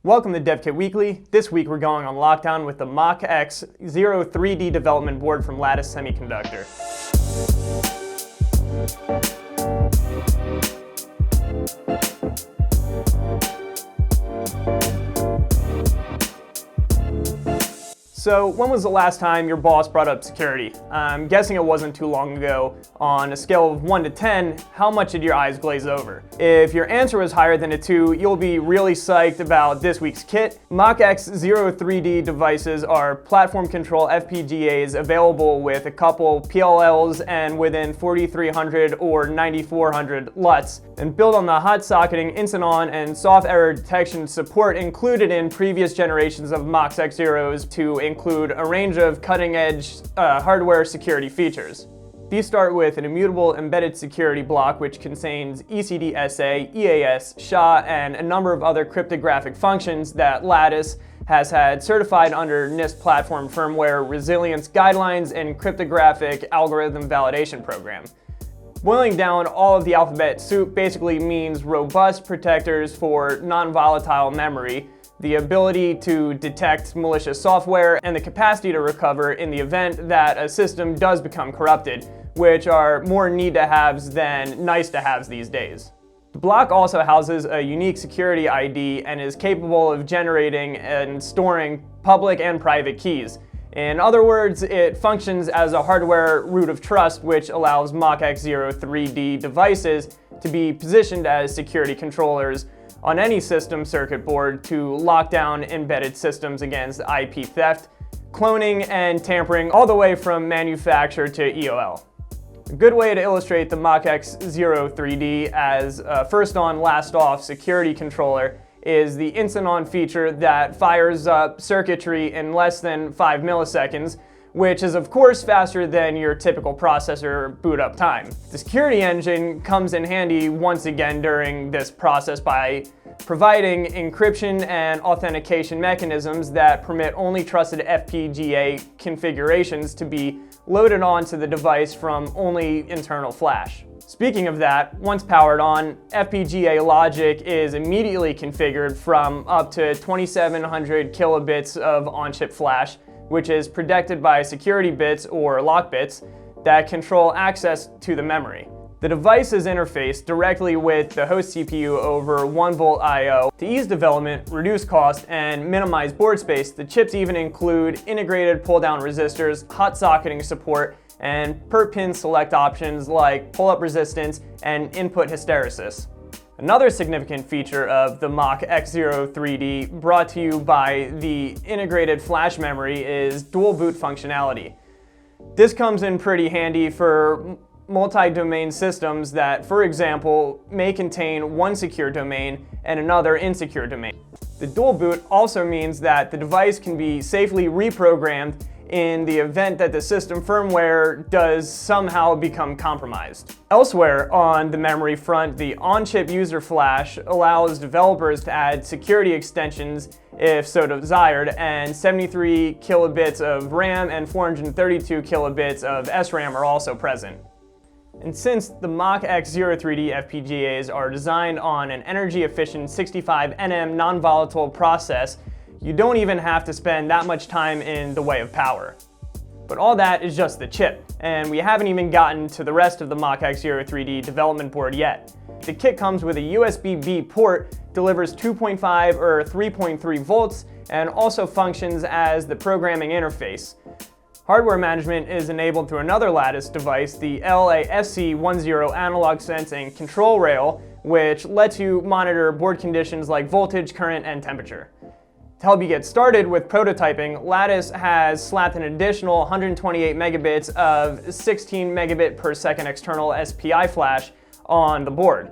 Welcome to DevKit Weekly. This week we're going on lockdown with the MachXO3D Development Board from Lattice Semiconductor. So when was the last time your boss brought up security? I'm guessing it wasn't too long ago. On a scale of 1 to 10, how much did your eyes glaze over? If your answer was higher than a 2, you'll be really psyched about this week's kit. MachXO3D devices are platform control FPGAs available with a couple PLLs and within 4300 or 9400 LUTs, and built on the hot socketing, instant-on, and soft error detection support included in previous generations of MachXOs to include a range of cutting-edge hardware security features. These start with an immutable embedded security block which contains ECD-SA, EAS, SHA, and a number of other cryptographic functions that Lattice has had certified under NIST platform firmware, Resiliency guidelines, and cryptographic algorithm validation program. Boiling down all of the alphabet soup basically means robust protectors for non-volatile memory, the ability to detect malicious software, and the capacity to recover in the event that a system does become corrupted, which are more need-to-haves than nice-to-haves these days. The block also houses a unique security ID and is capable of generating and storing public and private keys. In other words, it functions as a hardware root of trust, which allows MachXO3D devices to be positioned as security controllers on any system circuit board to lock down embedded systems against IP theft, cloning, and tampering all the way from manufacturer to EOL. A good way to illustrate the MachXO3D as a first on, last off security controller is the instant-on feature that fires up circuitry in less than 5 milliseconds, which is of course faster than your typical processor boot up time. The security engine comes in handy once again during this process by providing encryption and authentication mechanisms that permit only trusted FPGA configurations to be loaded onto the device from only internal flash. Speaking of that, once powered on, FPGA logic is immediately configured from up to 2700 kilobits of on-chip flash, which is protected by security bits or lock bits that control access to the memory. The device is interfaced directly with the host CPU over 1V I/O. To ease development, reduce cost, and minimize board space, the chips even include integrated pull-down resistors, hot socketing support, and per-pin select options like pull-up resistance and input hysteresis. Another significant feature of the MachXO3D, brought to you by the integrated flash memory, is dual boot functionality. This comes in pretty handy for multi-domain systems that, for example, may contain one secure domain and another insecure domain. The dual boot also means that the device can be safely reprogrammed in the event that the system firmware does somehow become compromised. Elsewhere on the memory front, the on-chip user flash allows developers to add security extensions if so desired, and 73 kilobits of RAM and 432 kilobits of SRAM are also present. And since the MachXO3D FPGAs are designed on an energy-efficient 65 nm non-volatile process, you don't even have to spend that much time in the way of power. But all that is just the chip, and we haven't even gotten to the rest of the MachXO3D development board yet. The kit comes with a USB-B port, delivers 2.5 or 3.3 volts, and also functions as the programming interface. Hardware management is enabled through another Lattice device, the LASC10 analog sense and control rail, which lets you monitor board conditions like voltage, current, and temperature. To help you get started with prototyping, Lattice has slapped an additional 128 megabits of 16 megabit per second external SPI flash on the board.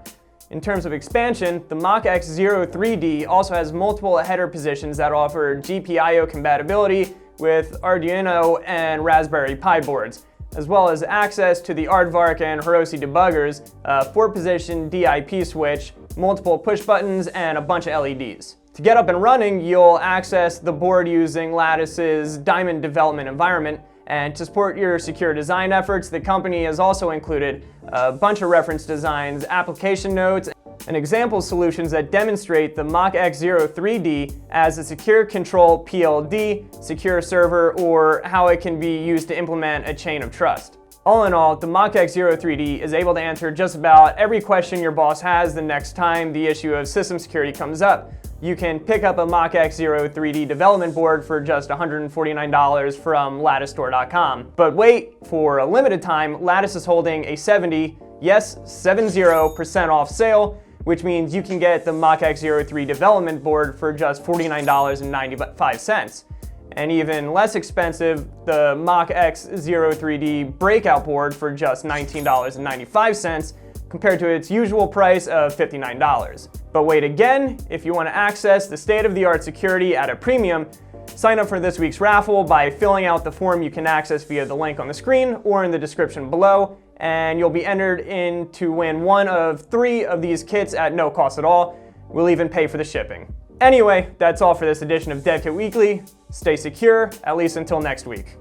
In terms of expansion, the MachXO3D also has multiple header positions that offer GPIO compatibility with Arduino and Raspberry Pi boards, as well as access to the Aardvark and Hiroshi debuggers, a 4-position DIP switch, multiple push buttons, and a bunch of LEDs. To get up and running, you'll access the board using Lattice's Diamond development environment, and to support your secure design efforts, the company has also included a bunch of reference designs, application notes, An example solutions that demonstrate the MachXO3D as a secure control PLD, secure server, or how it can be used to implement a chain of trust. All in all, the MachXO3D is able to answer just about every question your boss has the next time the issue of system security comes up. You can pick up a MachXO3D Development Board for just $149 from LatticeStore.com. But wait, for a limited time, Lattice is holding a 70% off sale, which means you can get the MachXO3 Development Board for just $49.95. And even less expensive, the MachXO3D Breakout Board for just $19.95 compared to its usual price of $59. But wait again, if you want to access the state-of-the-art security at a premium, sign up for this week's raffle by filling out the form you can access via the link on the screen or in the description below, and you'll be entered in to win one of 3 of these kits at no cost at all. We'll even pay for the shipping. Anyway, that's all for this edition of DevKit Weekly. Stay secure, at least until next week.